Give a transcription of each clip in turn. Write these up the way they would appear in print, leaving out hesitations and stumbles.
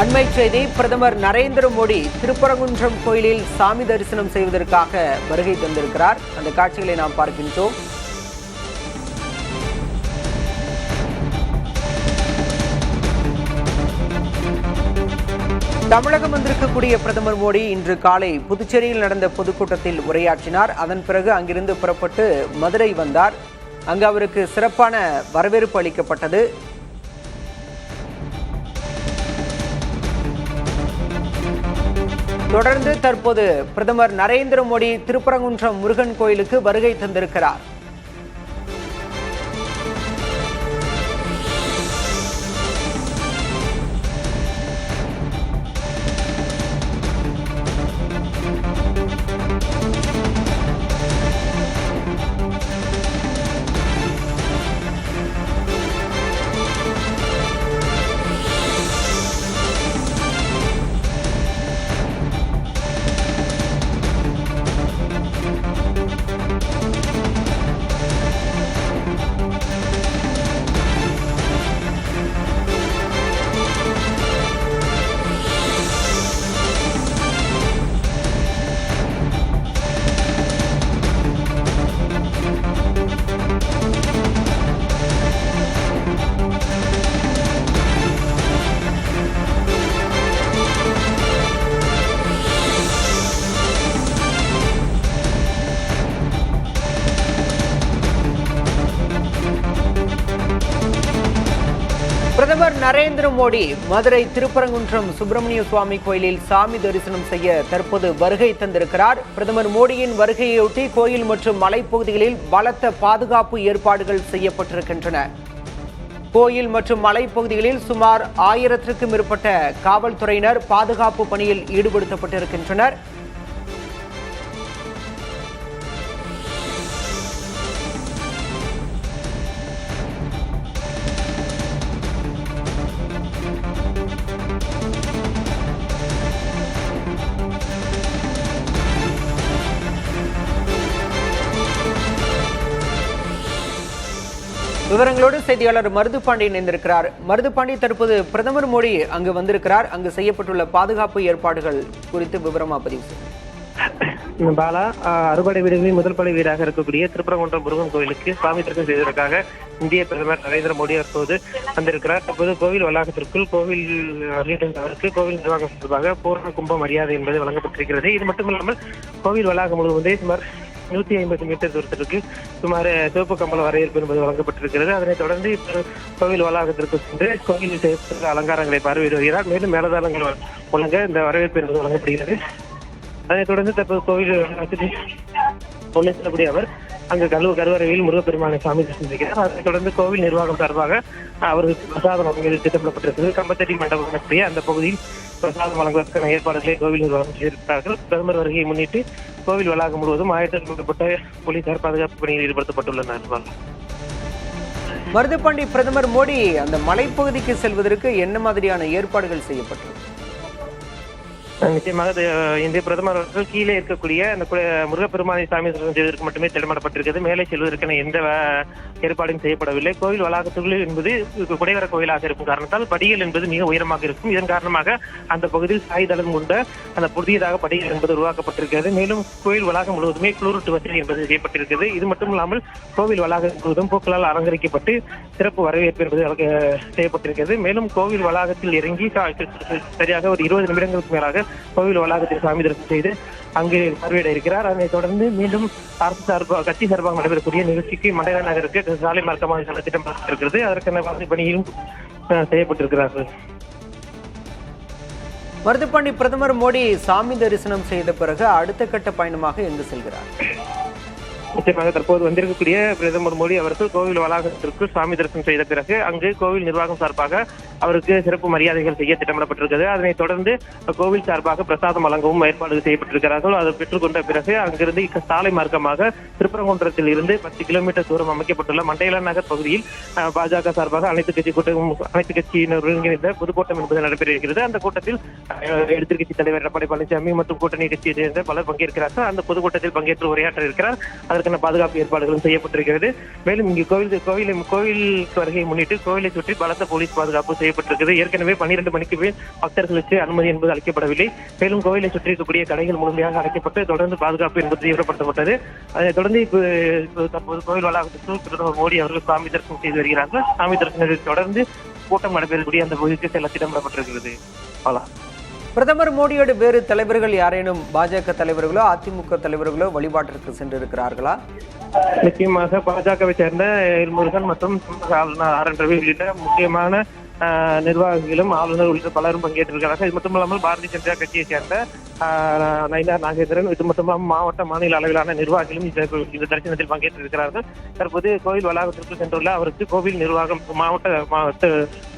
அண்மை செய்தி. பிரதமர் நரேந்திர மோடி திருப்பரங்குன்றம் கோயிலில் சாமி தரிசனம் செய்வதற்காக வருகை தந்திருக்கிறார். அந்த காட்சிகளை நாம் பார்க்கின்றோம். தமிழகம் வந்திருக்கக்கூடிய பிரதமர் மோடி இன்று காலை புதுச்சேரியில் நடந்த பொதுக்கூட்டத்தில் உரையாற்றினார். அதன் பிறகு அங்கிருந்து புறப்பட்டு மதுரை வந்தார். அங்கு அவருக்கு சிறப்பான வரவேற்பு அளிக்கப்பட்டது. தொடர்ந்து தற்போது பிரதமர் நரேந்திர மோடி திருப்பரங்குன்றம் முருகன் கோயிலுக்கு வருகை தந்திருக்கிறார். பிரதமர் நரேந்திர மோடி மதுரை திருப்பரங்குன்றம் சுப்பிரமணிய சுவாமி கோயிலில் சாமி தரிசனம் செய்ய தற்போது வருகை தந்திருக்கிறார். பிரதமர் மோடியின் வருகையொட்டி கோயில் மற்றும் மலைப்பகுதிகளில் பலத்த பாதுகாப்பு ஏற்பாடுகள் செய்யப்பட்டிருக்கின்றன. கோயில் மற்றும் மலைப்பகுதிகளில் சுமார் 1000க்கும் மேற்பட்ட காவல்துறையினர் பாதுகாப்பு பணியில் ஈடுபடுத்தப்பட்டிருக்கின்றனர். விவரங்களோடு செய்தியாளர் மருதுபாண்டி இணைந்திருக்கிறார். மருதுபாண்டி, தற்போது பிரதமர் மோடி அங்கு வந்திருக்கிறார். அங்கு செய்யப்பட்டுள்ள பாதுகாப்பு ஏற்பாடுகள் குறித்து விவரமா பதிவு செய்யும். பாலா, அறுபடை வீடுகளில் முதல் படை வீடாக இருக்கக்கூடிய திருப்பரங்குன்றம் முருகன் கோயிலுக்கு சாமி தரிசனம் செய்வதற்காக இந்திய பிரதமர் நரேந்திர மோடி தற்போது வந்திருக்கிறார். தற்போது கோவில் வளாகத்திற்குள் கோவில் அவருக்கு கோவில் நிர்வாகம் சார்பாக பூர்ண கும்ப மரியாதை என்பது வழங்கப்பட்டிருக்கிறது. இது மட்டுமில்லாமல் கோவில் வளாகம் முழுவதே சுமார் 150 மீட்டர் தூரத்திற்கு சுமார் சிவப்பு கம்பள வரவேற்பு என்பது வழங்கப்பட்டிருக்கிறது. அதனைத் தொடர்ந்து கோவில் வளாகத்திற்கு சென்று கோவிலில் செய்யப்பட்ட அலங்காரங்களை பார்வையிட்டு வருகிறார். மேலும் மேலதாளங்கள் வழங்க இந்த வரவேற்பு என்பது வழங்கப்படுகிறது. அதனைத் தொடர்ந்து தற்போது கோவில் உள்ளே செல்லக்கூடிய அவர் அங்கு கருவறையில் முருகப்பெருமானை சாமி தரிசனம் செய்கிறார். அதனைத் தொடர்ந்து கோவில் நிர்வாகம் சார்பாக அவருக்கு பிரசாதம் வழங்குவது திட்டமிடப்பட்டிருக்கிறது. கம்பத்தடி மண்டபம் நடத்திய அந்த பகுதியில் பிரசாதம் வழங்குவதற்கான ஏற்பாடுகளை கோவில் நிர்வாகம் செய்திருக்கிறார்கள். பிரதமர் வருகையை முன்னிட்டு கோவில் வளாகம் முழுவதும் 1000க்கும் மேற்பட்ட போலீசார் பாதுகாப்பு பணியில் ஈடுபடுத்தப்பட்டுள்ளனர். மருதுபாண்டி, பிரதமர் மோடி அந்த மலைப்பகுதிக்கு செல்வதற்கு என்ன மாதிரியான ஏற்பாடுகள் செய்யப்பட்டது? நிச்சயமாக இந்திய பிரதமர் அவர்கள் கீழே இருக்கக்கூடிய அந்த முருகப்பெருமானை சாமி தரிசனம் செய்வதற்கு மட்டுமே திட்டமிடப்பட்டிருக்கிறது. மேலே செல்வதற்கான எந்த ஏற்பாடும் செய்யப்படவில்லை. கோவில் வளாகத்துக்குள் என்பது குடைவர கோயிலாக இருக்கும் காரணத்தால் படிகள் என்பது மிக உயரமாக இருக்கும். இதன் காரணமாக அந்த பகுதியில் சாய்தளம் கொண்ட அந்த புதியதாக படிகள் என்பது உருவாக்கப்பட்டிருக்கிறது. மேலும் கோயில் வளாகம் முழுவதுமே குளிரூட்டு வசதி என்பது செய்யப்பட்டிருக்கிறது. இது மட்டும் இல்லாமல் கோவில் வளாகம் முழுவதும் பூக்களால் அலங்கரிக்கப்பட்டு சிறப்பு வரவேற்பு என்பது செய்யப்பட்டிருக்கிறது. மேலும் கோவில் வளாகத்தில் இறங்கி சரியாக ஒரு 20 நிமிடங்களுக்கு மேலாக கோவில் வளாகத்தில் சாமி தரிசனம் செய்து அங்கு பார்வையிட இருக்கிறார். அதனைத் தொடர்ந்து மீண்டும் அரசு கட்சி சார்பாக நடைபெறக்கூடிய நிகழ்ச்சிக்கு மண்டல நகருக்கு சாலை மார்க்கமாக செல்ல திட்டமிடப்பட்டிருக்கிறது. அதற்கான பணியும் செய்யப்பட்டிருக்கிறார்கள். மருதுபாண்டி, பிரதமர் மோடி சாமி தரிசனம் செய்த பிறகு அடுத்த கட்ட பயணமாக எங்கு செல்கிறார்? நிச்சயமாக தற்போது வந்திருக்கக்கூடிய பிரதமர் மோடி அவர்கள் கோவில் வளாகத்திற்கு சாமி தரிசனம் செய்த பிறகு அங்கு கோவில் நிர்வாகம் சார்பாக அவருக்கு சிறப்பு மரியாதைகள் செய்ய திட்டமிடப்பட்டிருக்கிறது. அதனைத் தொடர்ந்து கோவில் சார்பாக பிரசாதம் வழங்கவும் ஏற்பாடு செய்யப்பட்டிருக்கிறார்கள். அதை பெற்றுக்கொண்ட பிறகு அங்கிருந்து சாலை மார்க்கமாக திருப்பரங்குன்றத்தில் இருந்து 10 கிலோமீட்டர் தூரம் அமைக்கப்பட்டுள்ள மண்டேல நகர் பகுதியில் பாஜக சார்பாக அனைத்து கட்சியினர் ஒருங்கிணைந்த பொதுக்கூட்டம் என்பது நடைபெற இருக்கிறது. அந்த கூட்டத்தில் எதிர்க்கட்சி தலைவர் எடப்பாடி பழனிசாமி மற்றும் கூட்டணி கட்சியை சேர்ந்த பலர் பங்கேற்கிறார்கள். அந்த பொதுக்கூட்டத்தில் பங்கேற்று உரையாற்ற இருக்கிறார். அதற்கான பாதுகாப்பு ஏற்பாடுகளும் செய்யப்பட்டிருக்கிறது. மேலும் இங்கு கோவிலுக்கு வருகையை முன்னிட்டு கோவிலை சுற்றி பலத்த போலீஸ் பாதுகாப்பு செய்யப்பட்டிருக்கிறது. ஏற்கனவே 12 மணிக்கு மேல் பக்தர்களுக்கு அனுமதி என்பது அளிக்கப்படவில்லை. மேலும் கோவிலை சுற்றி இருக்கக்கூடிய கடைகள் முழுமையாக அடைக்கப்பட்டு தொடர்ந்து பாதுகாப்பு என்பது தீவிரப்படுத்தப்பட்டது. அதைத் தொடர்ந்து தற்போது கோவில் வளாகத்திற்கு பிரதமர் மோடி அவர்கள் சாமி தரிசனம் செய்து வருகிறார்கள். சாமி தரிசனத்தை தொடர்ந்து கூட்டம் நடைபெறக்கூடிய அந்த பகுதிக்கு செல்ல திட்டமிடப்பட்டிருக்கிறது. பிரதமர் மோடியோட வேறு தலைவர்கள் யாரேனும் பாஜக தலைவர்களோ அதிமுக தலைவர்களோ வழிபாட்டிற்கு சென்றிருக்கிறார்களா? நிச்சயமாக பாஜகவை சேர்ந்த முருகன் மற்றும் ஆளுநர் ஆர் என் ரவி உள்ளிட்ட முக்கியமான நிர்வாகிகளும் ஆளுநர் உள்ளிட்ட பலரும் பங்கேற்றிருக்கிறார்கள். இது மட்டுமல்லாமல் பாரதிய ஜனதா கட்சியை சேர்ந்த நயினார் நாகேந்திரன், இது மட்டுமல்லாமல் மாவட்ட மாநில அளவிலான நிர்வாகிகளும் இந்த தரிசனத்தில் பங்கேற்றிருக்கிறார்கள். தற்போது கோவில் வளாகத்திற்கு சென்றுள்ள அவருக்கு கோவில் நிர்வாகம்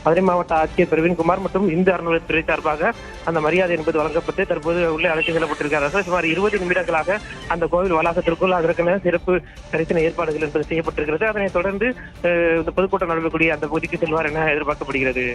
மதுரை மாவட்ட ஆட்சியர் பிரவீன்குமார் மற்றும் இந்து அறநிலையத்துறை சார்பாக அந்த மரியாதை என்பது வழங்கப்பட்டு தற்போது உள்ளே அழைத்து செல்லப்பட்டிருக்கிறார்கள். சுமார் 20 நிமிடங்களாக அந்த கோவில் வளாகத்திற்குள் அதற்கான சிறப்பு தரிசன ஏற்பாடுகள் என்பது செய்யப்பட்டிருக்கிறது. அதனைத் தொடர்ந்து இந்த பொதுக்கூட்டம் நடக்கக்கூடிய அந்த பகுதிக்கு செல்வார் என எதிர்பார்க்கப்படுகிறது.